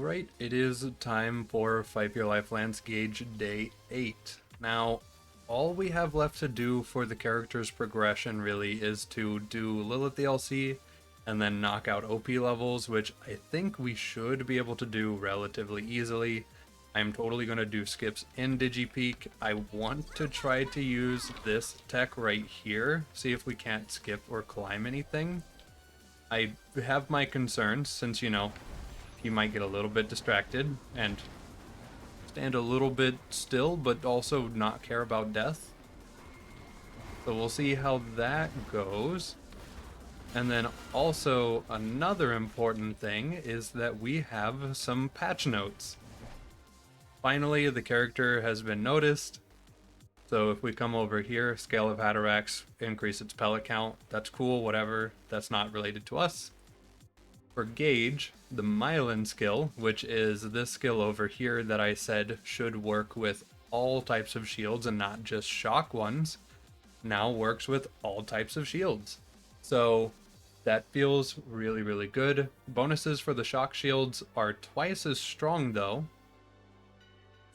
Alright, it is time for Fight for Your Life Lands Gaige Day 8. Now, all we have left to do for the character's progression really is to do Lilith DLC and then knock out OP levels, which I think we should be able to do relatively easily. I'm totally going to do skips in DigiPeak. I want to try to use this tech right here, see if we can't skip or climb anything. I have my concerns since, you know, he might get a little bit distracted and stand a little bit still, but also not care about death. So we'll see how that goes. And then also another important thing is that we have some patch notes. Finally, the character has been noticed. So if we come over here, Scale of Hatterax, increase its pellet count. That's cool, whatever. That's not related to us. For Gaige, the Myelin skill, which is this skill over here that I said should work with all types of shields and not just shock ones, now works with all types of shields. So that feels really, really good. Bonuses for the shock shields are twice as strong though.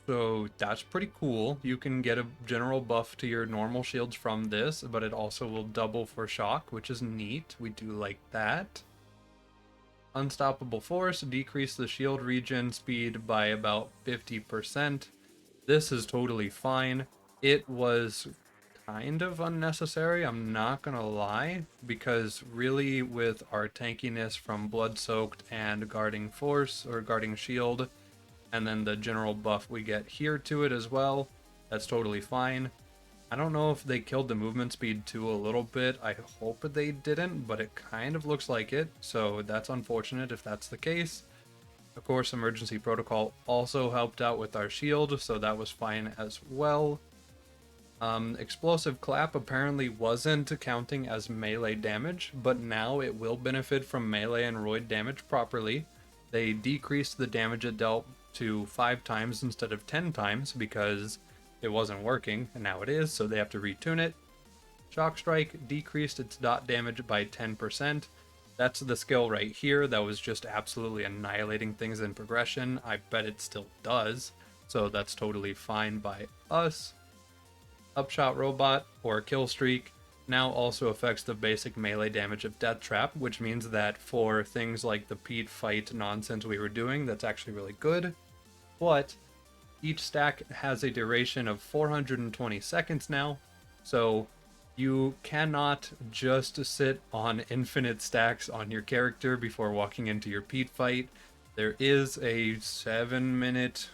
So that's pretty cool. You can get a general buff to your normal shields from this, but it also will double for shock, which is neat. We do like that. Unstoppable Force, decrease the shield regen speed by about 50%. This is totally fine. It was kind of unnecessary, I'm not gonna lie, because really with our tankiness from Blood Soaked and Guarding Force, or Guarding Shield, and then the general buff we get here to it as well, that's totally fine. I don't know if they killed the movement speed too a little bit. I hope they didn't, but it kind of looks like it, so that's unfortunate if that's the case. Of course, Emergency Protocol also helped out with our shield, so that was fine as well. Explosive Clap apparently wasn't counting as melee damage, but now it will benefit from melee and roid damage properly. They decreased the damage it dealt to 5 times instead of 10 times because it wasn't working, and now it is, so they have to retune it. Shock Strike decreased its dot damage by 10%. That's the skill right here that was just absolutely annihilating things in progression. I bet it still does, so that's totally fine by us. Upshot Robot, or Kill Streak, now also affects the basic melee damage of Death Trap, which means that for things like the Pete fight nonsense we were doing, that's actually really good. But each stack has a duration of 420 seconds now, so you cannot just sit on infinite stacks on your character before walking into your Pete fight. There is a 7-minute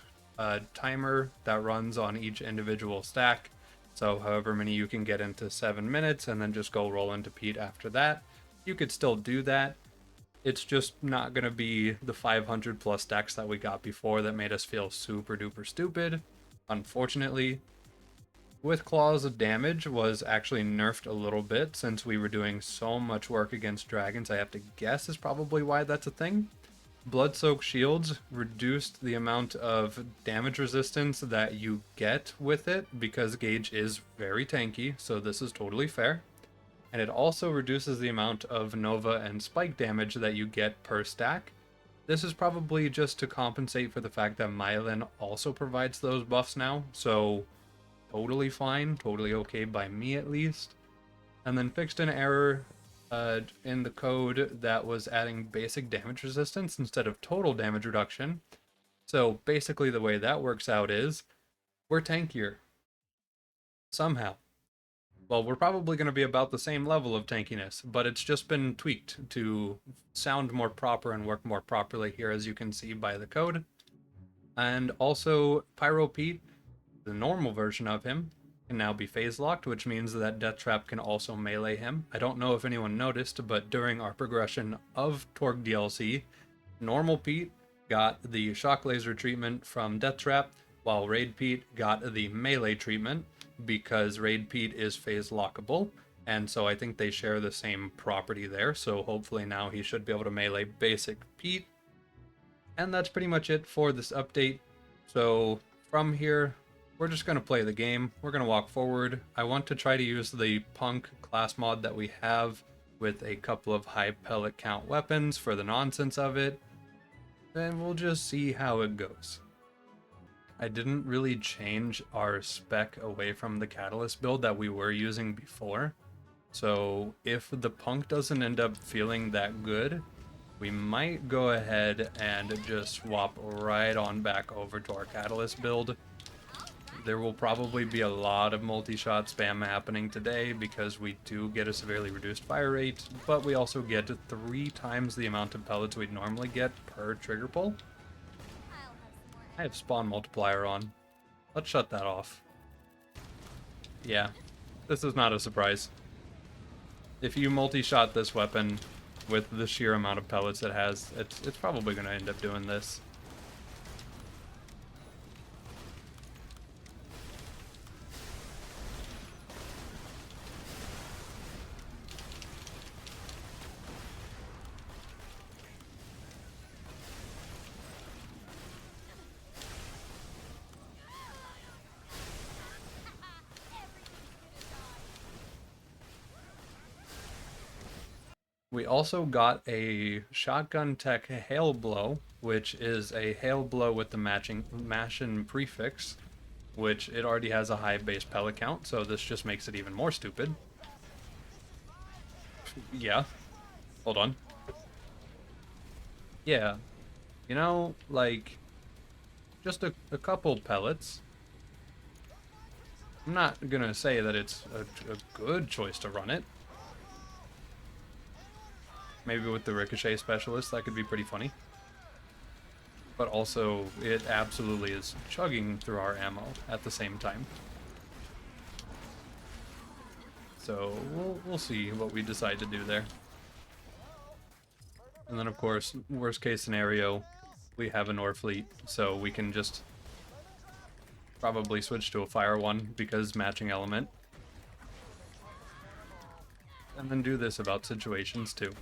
timer that runs on each individual stack, so however many you can get into 7 minutes and then just go roll into Pete after that. You could still do that. It's just not going to be the 500 plus stacks that we got before that made us feel super duper stupid, unfortunately. With Claws of Damage was actually nerfed a little bit since we were doing so much work against dragons. I have to guess is probably why that's a thing. Blood Soaked Shields reduced the amount of damage resistance that you get with it because Gaige is very tanky, so this is totally fair. And it also reduces the amount of Nova and Spike damage that you get per stack. This is probably just to compensate for the fact that Myelin also provides those buffs now, so totally fine, totally okay by me at least. And then fixed an error in the code that was adding basic damage resistance instead of total damage reduction. So basically the way that works out is we're tankier. Somehow. Well, we're probably going to be about the same level of tankiness, but it's just been tweaked to sound more proper and work more properly here, as you can see by the code. And also, Pyro Pete, the normal version of him, can now be phase locked, which means that Death Trap can also melee him. I don't know if anyone noticed, but during our progression of Torgue DLC, normal Pete got the shock laser treatment from Death Trap, while Raid Pete got the melee treatment, because Raid Pete is phase lockable, and so I think they share the same property there, so hopefully now he should be able to melee basic Pete. And that's pretty much it for this update. So from here, we're just going to play the game. We're going to walk forward. I want to try to use the Punk class mod that we have with a couple of high pellet count weapons for the nonsense of it. then we'll just see how it goes. I didn't really change our spec away from the Catalyst build that we were using before. So if the punk doesn't end up feeling that good, we might go ahead and just swap right on back over to our Catalyst build. There will probably be a lot of multi-shot spam happening today because we do get a severely reduced fire rate, but we also get 3 times the amount of pellets we'd normally get per trigger pull. I have spawn multiplier on. Let's shut that off. Yeah, this is not a surprise. If you multi-shot this weapon with the sheer amount of pellets it has, it's probably going to end up doing this. We also got a shotgun tech hail blow, which is a hail blow with the Mashin prefix, which it already has a high base pellet count, so this just makes it even more stupid. Yeah. Hold on. Yeah. You know, like, just a couple pellets. I'm not gonna say that it's a good choice to run it. Maybe with the Ricochet Specialist, that could be pretty funny. But also, it absolutely is chugging through our ammo at the same time. So, we'll see what we decide to do there. And then, of course, worst case scenario, we have a norfleet, so we can just probably switch to a fire one because matching element. And then do this about situations too.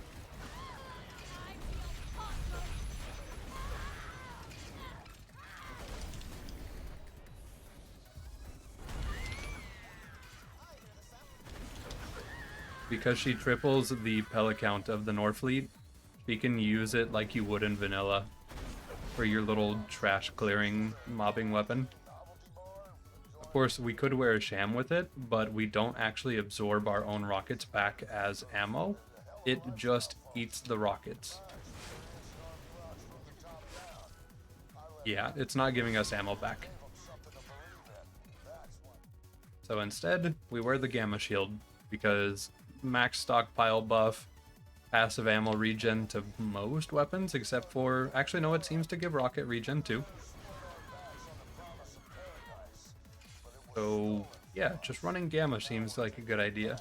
Because she triples the pellet count of the norfleet, she can use it like you would in vanilla for your little trash clearing mobbing weapon. Of course, we could wear a sham with it, but we don't actually absorb our own rockets back as ammo. It just eats the rockets. Yeah, it's not giving us ammo back. So instead, we wear the Gamma Shield, because max stockpile buff, passive ammo regen to most weapons, except for... Actually, no, it seems to give rocket regen too. So, yeah, just running Gamma seems like a good idea.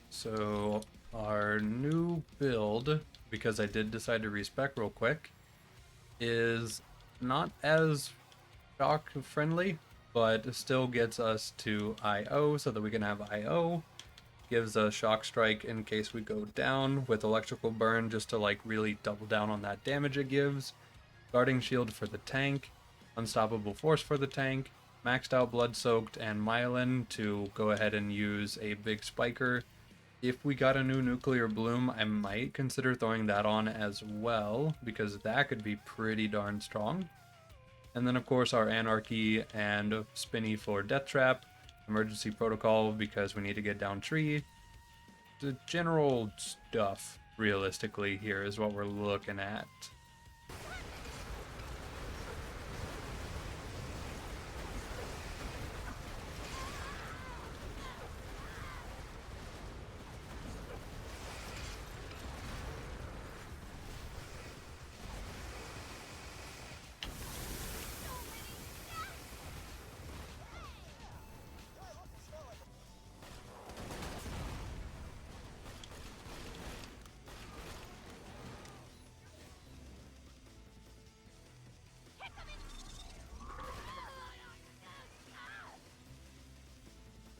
So, our new build, because I did decide to respec real quick, is not as shock friendly, but still gets us to IO so that we can have IO. Gives a shock strike in case we go down with electrical burn just to like really double down on that damage it gives. Guarding shield for the tank, unstoppable force for the tank, maxed out blood soaked and myelin to go ahead and use a big spiker. If we got a new nuclear bloom, I might consider throwing that on as well, because that could be pretty darn strong. And then of course our anarchy and spinny for death trap, emergency protocol because we need to get down tree. The general stuff, realistically, here is what we're looking at.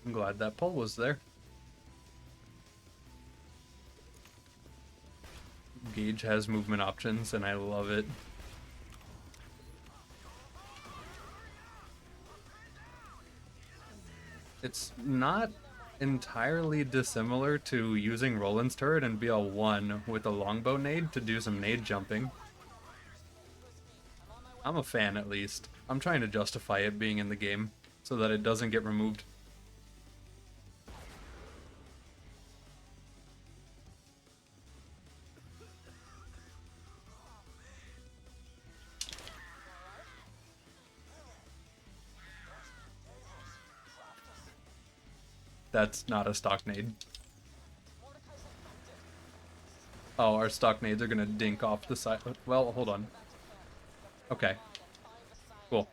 I'm glad that pull was there. Gaige has movement options, and I love it. It's not entirely dissimilar to using Roland's turret and BL1 with a longbow nade to do some nade jumping. I'm a fan, at least. I'm trying to justify it being in the game so that it doesn't get removed. That's not a stock nade. Oh, our stock nades are gonna dink off the side. Well, hold on. Okay. Cool.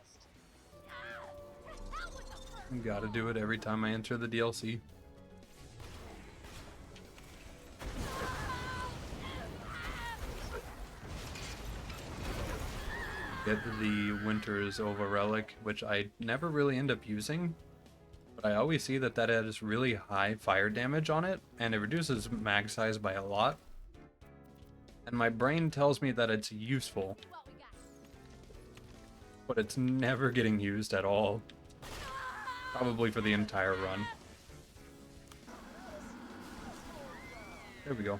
Gotta do it every time I enter the DLC. Get the Winter's Over Relic, which I never really end up using, but I always see that that has really high fire damage on it, and it reduces mag size by a lot. And my brain tells me that it's useful, but it's never getting used at all. Probably for the entire run. There we go.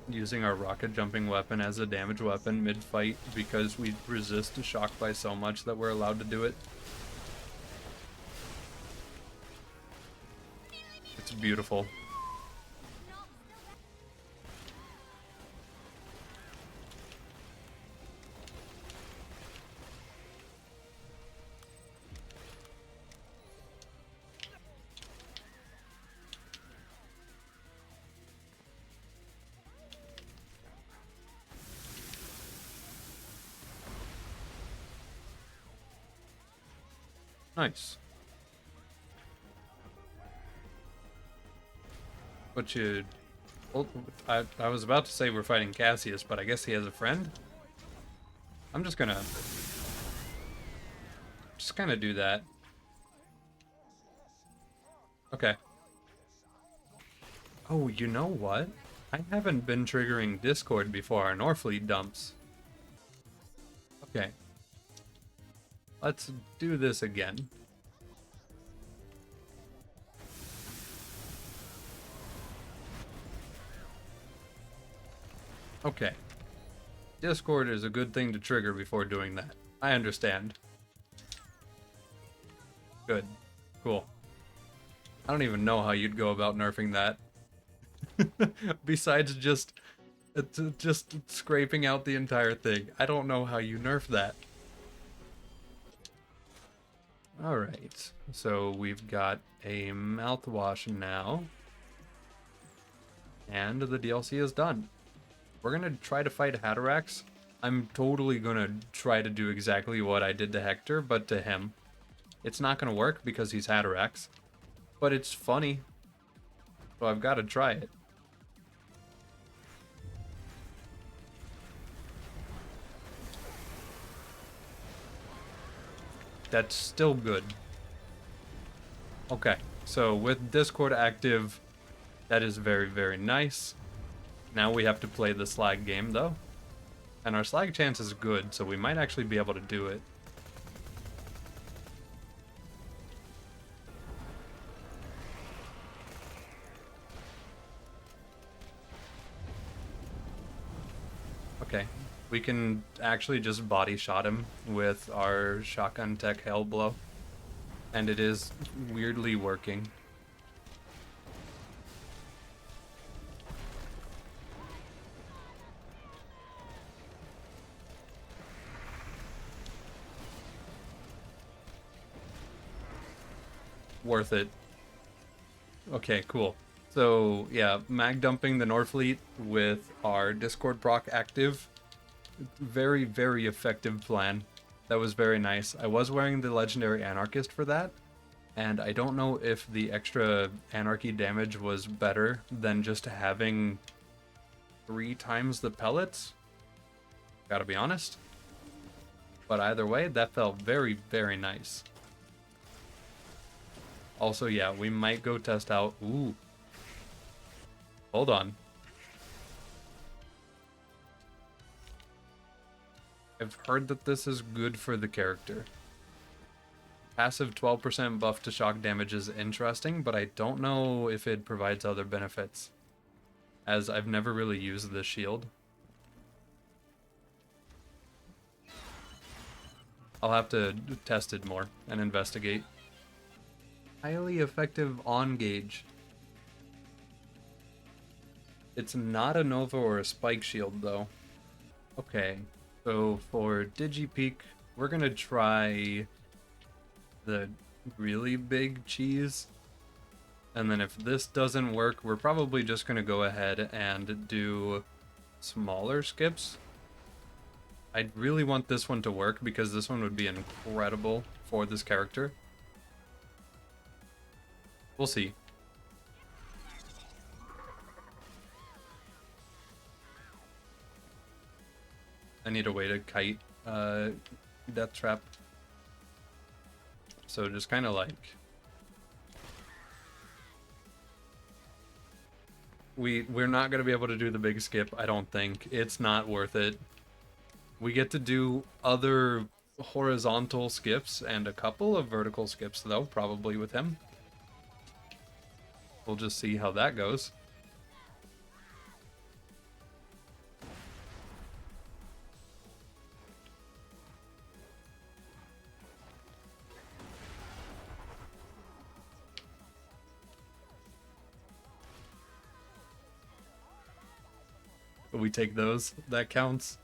Using our rocket jumping weapon as a damage weapon mid-fight because we resist shock by so much that we're allowed to do it. It's beautiful. Nice. But you... Well, I was about to say we're fighting Cassius, but I guess he has a friend? I'm just gonna do that. Okay. Oh, you know what? I haven't been triggering Discord before our norfleet dumps. Okay. Let's do this again. Okay. Discord is a good thing to trigger before doing that. I understand. Good. Cool. I don't even know how you'd go about nerfing that. Besides just scraping out the entire thing. I don't know how you nerf that. Alright, so we've got a mouthwash now. And the DLC is done. We're gonna try to fight Hatterax. I'm totally gonna try to do exactly what I did to Hector, but to him. It's not gonna work because he's Hatterax. But it's funny. So I've gotta try it. That's still good. Okay, so with Discord active, that is very, very nice. Now we have to play the slag game, though. And our slag chance is good, so we might actually be able to do it. Okay, we can actually just body shot him with our shotgun tech hell blow. And it is weirdly working. Worth it. Okay, cool. So yeah, mag dumping the Norfleet with our Discord proc active. Very, very effective plan. That was very nice. I was wearing the Legendary Anarchist for that, and I don't know if the extra Anarchy damage was better than just having 3 times the pellets. Gotta be honest. But either way, that felt very, very nice. Also, yeah, we might go test out... Ooh. Hold on. I've heard that this is good for the character. Passive 12% buff to shock damage is interesting, but I don't know if it provides other benefits, as I've never really used this shield. I'll have to test it more and investigate. Highly effective on Gaige. It's not a Nova or a Spike shield, though. Okay, so for Digipeak, we're gonna try the really big cheese. And then if this doesn't work, we're probably just gonna go ahead and do smaller skips. I really want this one to work because this one would be incredible for this character. We'll see. I need a way to kite Death Trap. So just kind of like... We're not going to be able to do the big skip, I don't think. It's not worth it. We get to do other horizontal skips and a couple of vertical skips, though, probably with him. We'll just see how that goes. We take those. That counts.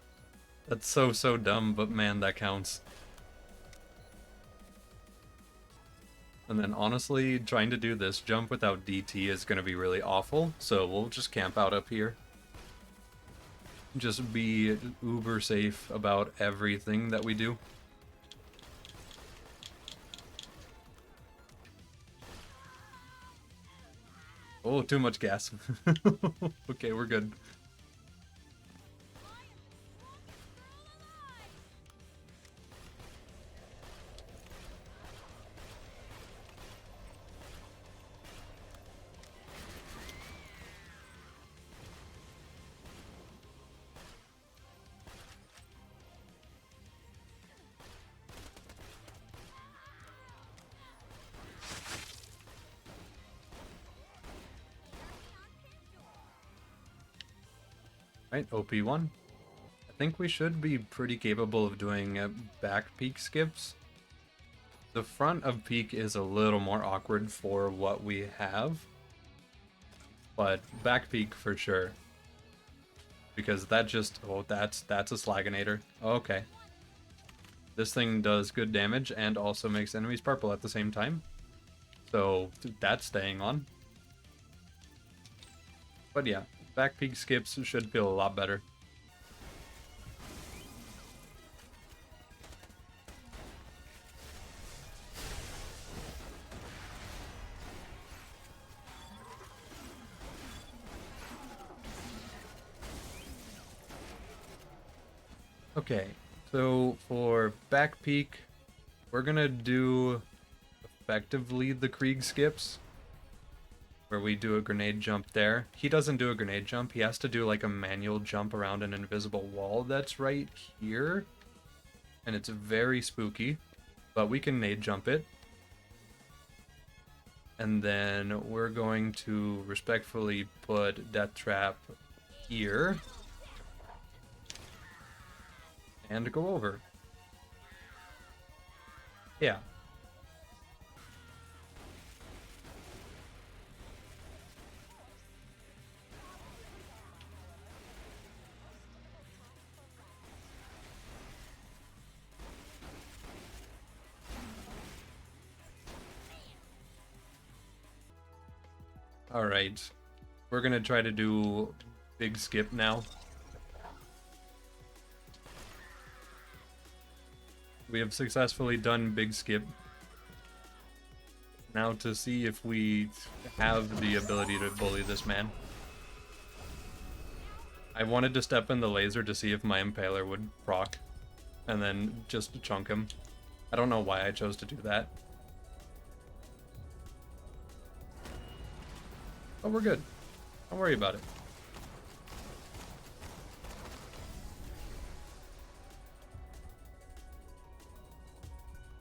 That's so dumb, but man, that counts. And then honestly, trying to do this jump without DT is going to be really awful, so we'll just camp out up here. Just be uber safe about everything that we do. Oh, too much gas. Okay, we're good. Right, OP1. I think we should be pretty capable of doing back peak skips. The front of peak is a little more awkward for what we have, but back peak for sure. Because that just, oh, that's a Slaginator. Okay. This thing does good damage and also makes enemies purple at the same time. So that's staying on. But yeah, back peak skips should feel a lot better. Okay, so for back peak, we're gonna do effectively the Krieg skips, where we do a grenade jump there. He doesn't do a grenade jump, he has to do like a manual jump around an invisible wall that's right here. And it's very spooky, but we can nade jump it. And then we're going to respectfully put Death Trap here. And go over. Yeah. Alright. We're gonna try to do big skip now. We have successfully done big skip. Now to see if we have the ability to bully this man. I wanted to step in the laser to see if my Impaler would proc, and then just chunk him. I don't know why I chose to do that. But we're good. Don't worry about it.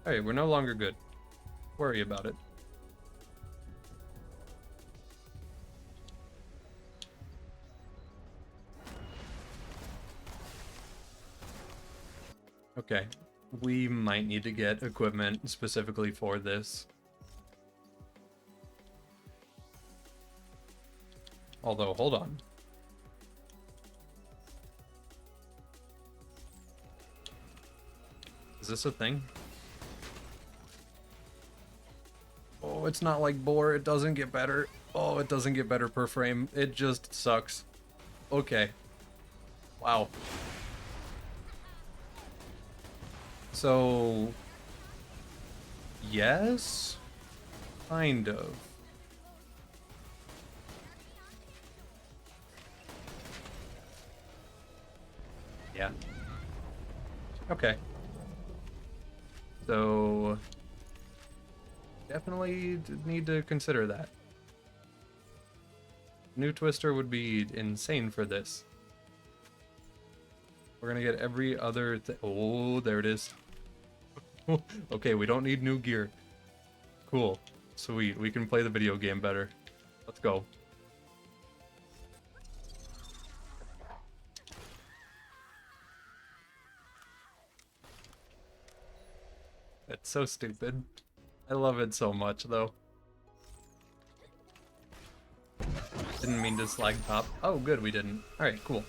Alright, we're no longer good. Worry about it. Okay, we might need to get equipment specifically for this. Although, hold on. Is this a thing? Oh, it's not like Boar. It doesn't get better. Oh, it doesn't get better per frame. It just sucks. Okay. Wow. So... yes? Kind of. Yeah. Okay. So... definitely need to consider that. New Twister would be insane for this. We're gonna get every other oh, there it is. Okay, we don't need new gear. Cool. Sweet, we can play the video game better. Let's go. It's so stupid. I love it so much, though. Didn't mean to slag top. Oh, good, we didn't. Alright, cool.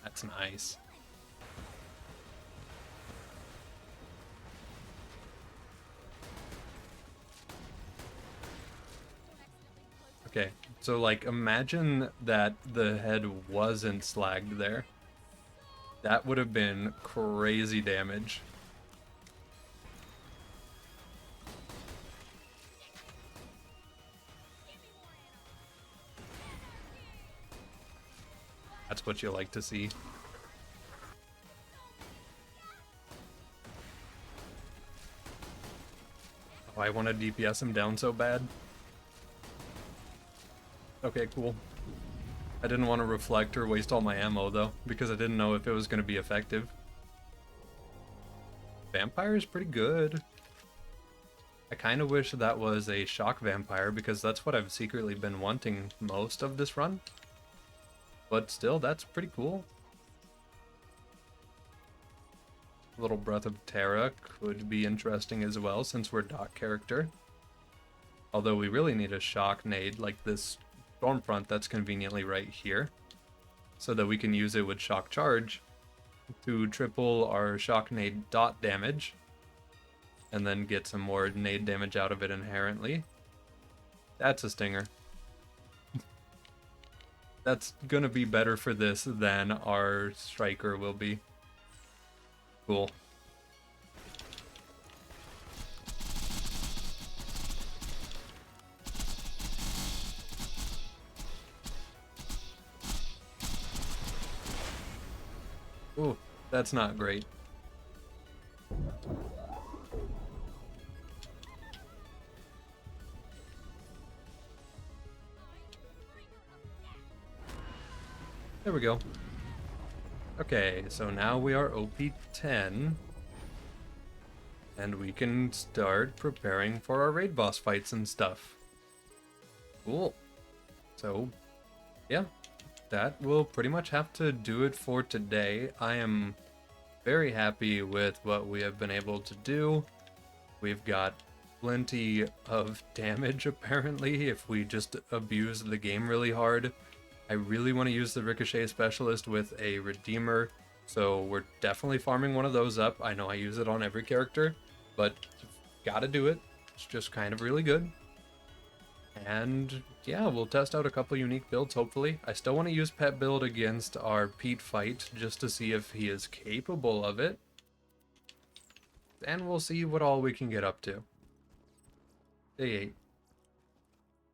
That's nice. Okay, so like imagine that the head wasn't slagged there. That would have been crazy damage. That's what you like to see. Oh, I want to DPS him down so bad. Okay, cool. I didn't want to reflect or waste all my ammo, though, because I didn't know if it was going to be effective. Vampire is pretty good. I kind of wish that was a shock vampire, because that's what I've secretly been wanting most of this run. But still, that's pretty cool. A little Breath of Terra could be interesting as well, since we're dot character. Although we really need a shock nade, like this Stormfront that's conveniently right here, so that we can use it with shock charge to triple our shock nade dot damage, and then get some more nade damage out of it inherently. That's a stinger. That's gonna be better for this than our striker will be. Cool. Ooh, that's not great. There we go. Okay, so now we are OP10. And we can start preparing for our raid boss fights and stuff. Cool. So, yeah. That will pretty much have to do it for today. I am very happy with what we have been able to do. We've got plenty of damage, apparently, if we just abuse the game really hard. I really want to use the Ricochet Specialist with a Redeemer, so we're definitely farming one of those up. I know I use it on every character, but gotta do it. It's just kind of really good. And yeah, we'll test out a couple unique builds, hopefully. I still want to use Pet Build against our Pete fight, just to see if he is capable of it. And we'll see what all we can get up to. Day 8.